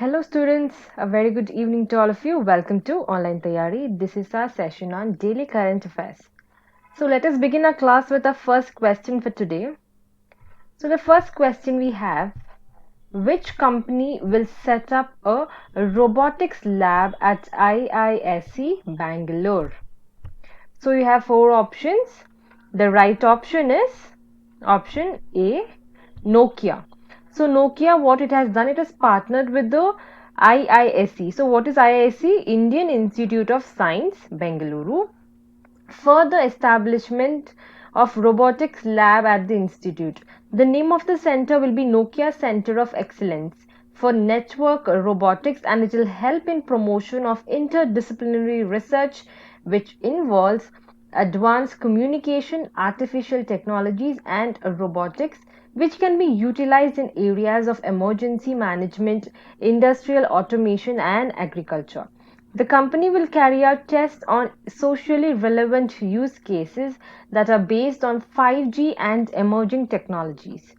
Hello students, a very good evening to all of you. Welcome to Online Tayari. This is our session on daily current affairs. So let us begin our class with our first question for today. So the first question we have, which company will set up a robotics lab at IISc Bangalore? So you have four options. The right option is option A, Nokia. So Nokia, what it has done, it has partnered with the IISc. So what is IISc? Indian Institute of Science, Bengaluru, for the establishment of robotics lab at the institute. The name of the center will be Nokia Center of Excellence for Network Robotics, and it will help in promotion of interdisciplinary research which involves advanced communication, artificial technologies and robotics, which can be utilized in areas of emergency management, industrial automation and agriculture. The company will carry out tests on socially relevant use cases that are based on 5G and emerging technologies.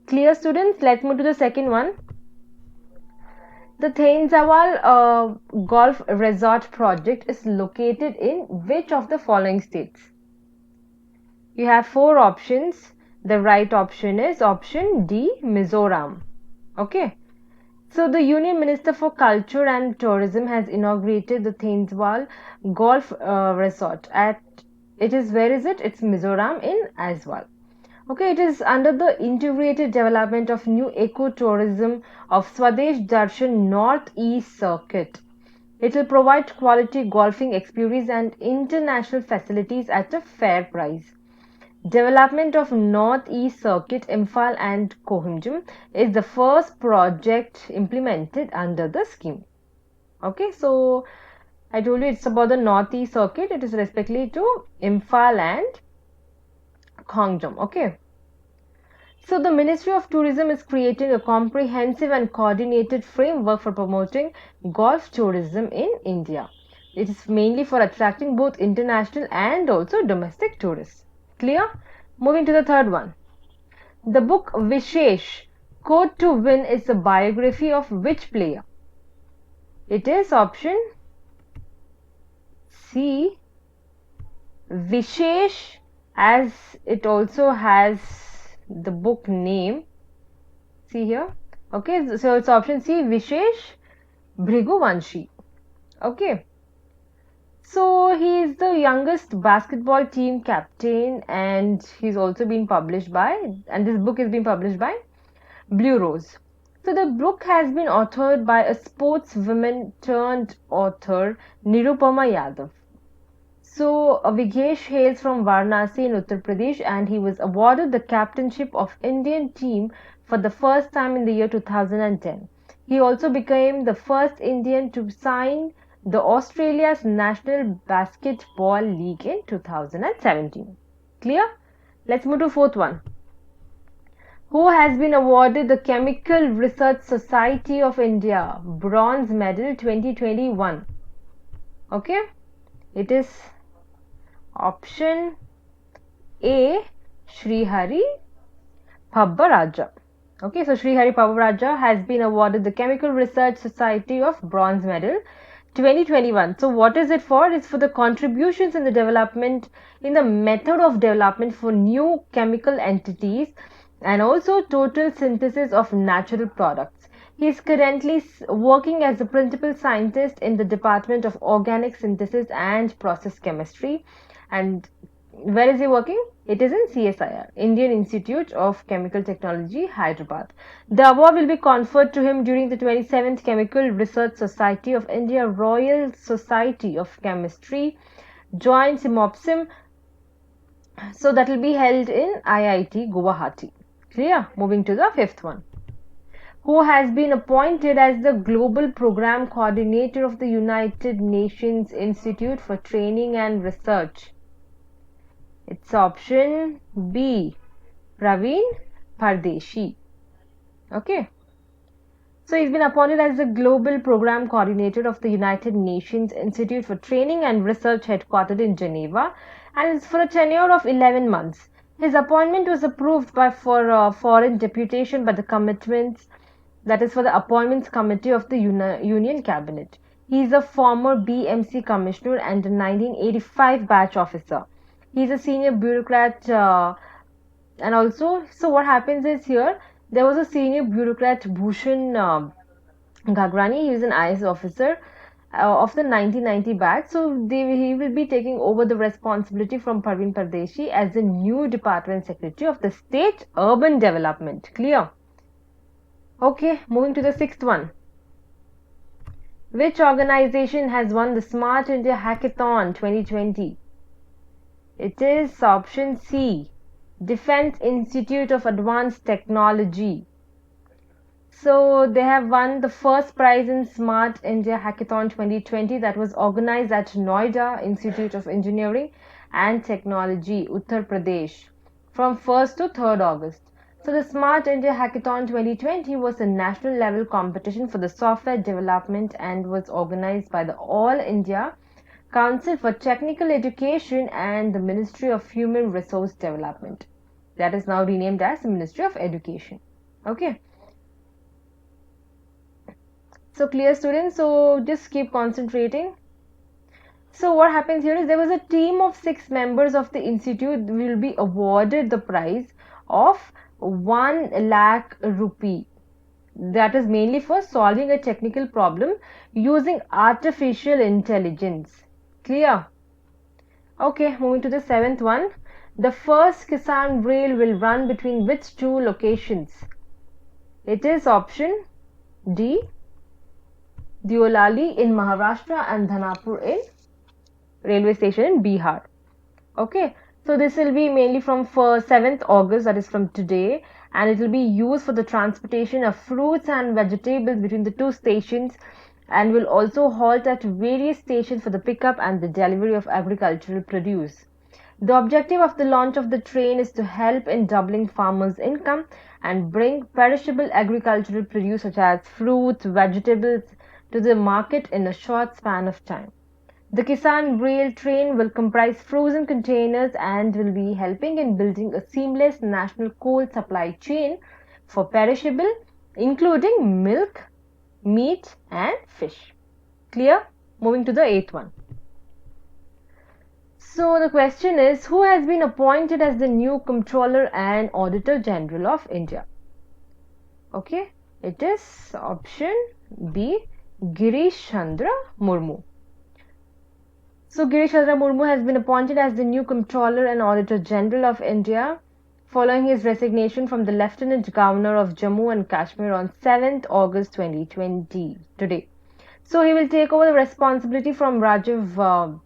Clear, students? Let's move to the second one. The Thainzawal Golf Resort project is located in which of the following states? You have four options. The right option is option D, Mizoram. Okay. So the Union Minister for Culture and Tourism has inaugurated the Thainzawal Golf Resort at, it is, where is it? It's Mizoram in Aizawl. Okay, it is under the integrated development of new ecotourism of Swadesh Darshan Northeast Circuit. It will provide quality golfing experience and international facilities at a fair price. Development of Northeast Circuit, Imphal and Kohimjum is the first project implemented under the scheme. Okay, so I told you it's about the Northeast Circuit. It is respectively to Imphal and Khongjam. Okay. So the Ministry of Tourism is creating a comprehensive and coordinated framework for promoting golf tourism in India. It is mainly for attracting both international and also domestic tourists. Clear? Moving to the third one. The book Vishesh, Code to Win is a biography of which player? It is option C, Vishesh, as it also has the book name. See here. Okay, so it's option C, Vishesh Bhriguvanshi. Okay. So he is the youngest basketball team captain, and he's also been published by, and this book is being published by Blue Rose. So the book has been authored by a sportswoman turned author, Nirupama Yadav. So Vignesh hails from Varanasi in Uttar Pradesh, and he was awarded the captainship of Indian team for the first time in the year 2010. He also became the first Indian to sign the Australia's National Basketball League in 2017. Clear? Let's move to fourth one. Who has been awarded the Chemical Research Society of India Bronze Medal 2021? Okay, it is option A, Srihari Pabbaraja. Okay, so Srihari Pabbaraja has been awarded the Chemical Research Society of Bronze Medal 2021. So what is it for? It's for the contributions in the development, in the method of development for new chemical entities and also total synthesis of natural products. He is currently working as a principal scientist in the Department of Organic Synthesis and Process Chemistry. And where is he working? It is in CSIR, Indian Institute of Chemical Technology, Hyderabad. The award will be conferred to him during the 27th Chemical Research Society of India Royal Society of Chemistry Joint Simopsim. So that will be held in IIT Guwahati. Clear? Moving to the fifth one. Who has been appointed as the Global Program Coordinator of the United Nations Institute for Training and Research? It's option B, Praveen Pardeshi. Okay. So he's been appointed as the Global Program Coordinator of the United Nations Institute for Training and Research headquartered in Geneva, and it's for a tenure of 11 months. His appointment was approved by for foreign deputation by the commitments That is for the Appointments Committee of the Union Cabinet. He is a former BMC commissioner and a 1985 batch officer. He is a senior bureaucrat, and also, so what happens is here, there was a senior bureaucrat, Bhushan Ghagrani. He was an IS officer of the 1990 batch. So he will be taking over the responsibility from Parveen Pardeshi as the new Department Secretary of the State Urban Development. Clear? Okay, moving to the sixth one. Which organization has won the Smart India Hackathon 2020? It is option C, Defense Institute of Advanced Technology. So they have won the first prize in Smart India Hackathon 2020 that was organized at Noida Institute of Engineering and Technology, Uttar Pradesh from 1st to 3rd August. So the Smart India Hackathon 2020 was a national level competition for the software development and was organized by the All India Council for Technical Education and the Ministry of Human Resource Development. That is now renamed as the Ministry of Education. Okay. So clear, students? So just keep concentrating. So what happens here is there was a team of 6 members of the institute will be awarded the prize of 1 lakh rupee. That is mainly for solving a technical problem using artificial intelligence. Clear? Okay, moving to the 7th one. The first Kisan Rail will run between which two locations? It is option D, Deolali in Maharashtra and Dhanapur in railway station in Bihar. Okay, so this will be mainly from 7th August, that is from today, and it will be used for the transportation of fruits and vegetables between the two stations, and will also halt at various stations for the pickup and the delivery of agricultural produce. The objective of the launch of the train is to help in doubling farmers' income and bring perishable agricultural produce such as fruits, vegetables to the market in a short span of time. The Kisan Rail train will comprise frozen containers and will be helping in building a seamless national coal supply chain for perishable, including milk, meat, and fish. Clear? Moving to the 8th one. So the question is, who has been appointed as the new Comptroller and Auditor General of India? Okay, it is option B, Girish Chandra Murmu. So Girish Chandra Murmu has been appointed as the new Comptroller and Auditor General of India following his resignation from the Lieutenant Governor of Jammu and Kashmir on 7th August 2020 today. So he will take over the responsibility from Rajiv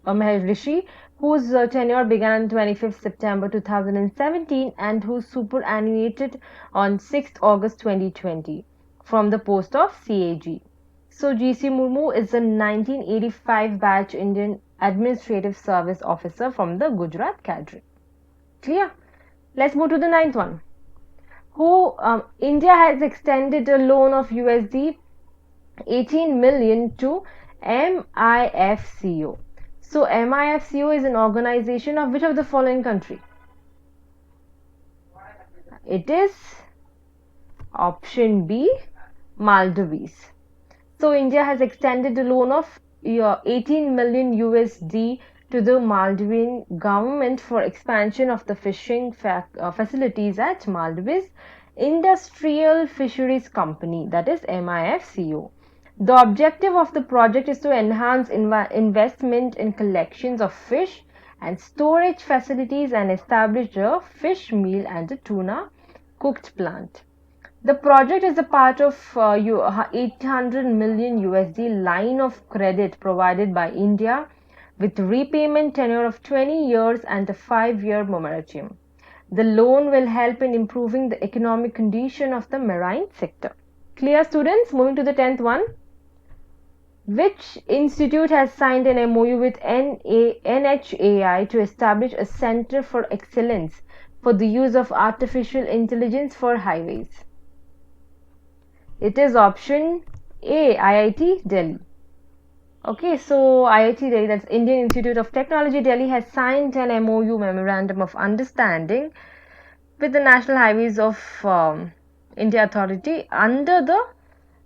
Maharishi, whose tenure began on 25th September 2017 and who superannuated on 6th August 2020 from the post of CAG. So GC Murmu is a 1985 batch Indian Administrative Service Officer from the Gujarat cadre. Clear? Let's move to the 9th one. India has extended a loan of USD 18 million to MIFCO. So MIFCO is an organization of which of the following country? It is option B, Maldives. So India has extended a loan of 18 million USD to the Maldivian government for expansion of the fishing facilities at Maldives Industrial Fisheries Company, that is MIFCO. The objective of the project is to enhance investment in collections of fish and storage facilities and establish a fish meal and a tuna cooked plant. The project is a part of 800 million USD line of credit provided by India with repayment tenure of 20 years and a 5-year moratorium. The loan will help in improving the economic condition of the marine sector. Clear, students? Moving to the 10th one. Which institute has signed an MOU with NHAI to establish a center for excellence for the use of artificial intelligence for highways? It is option A, IIT Delhi. Okay, so IIT Delhi, that's Indian Institute of Technology Delhi, has signed an MOU, Memorandum of Understanding, with the National Highways of India Authority under the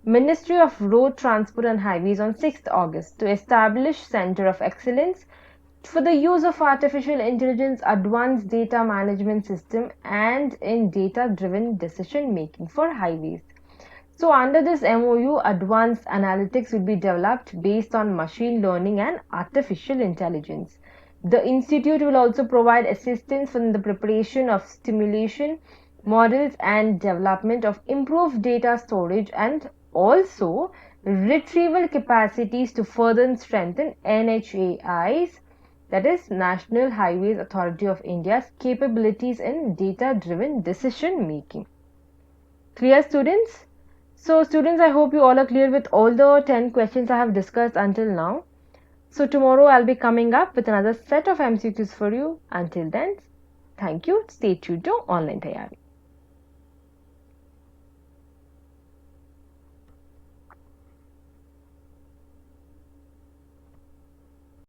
Ministry of Road Transport and Highways on 6th August to establish Center of Excellence for the use of artificial intelligence, advanced data management system, and in data-driven decision making for highways. So under this MOU, advanced analytics will be developed based on machine learning and artificial intelligence. The institute will also provide assistance in the preparation of simulation models and development of improved data storage and also retrieval capacities to further strengthen NHAI's, that is National Highways Authority of India's capabilities in data-driven decision making. Clear, students? So students, I hope you all are clear with all the 10 questions I have discussed until now. So tomorrow I'll be coming up with another set of MCQs for you. Until then, thank you. Stay tuned to Online Tayari.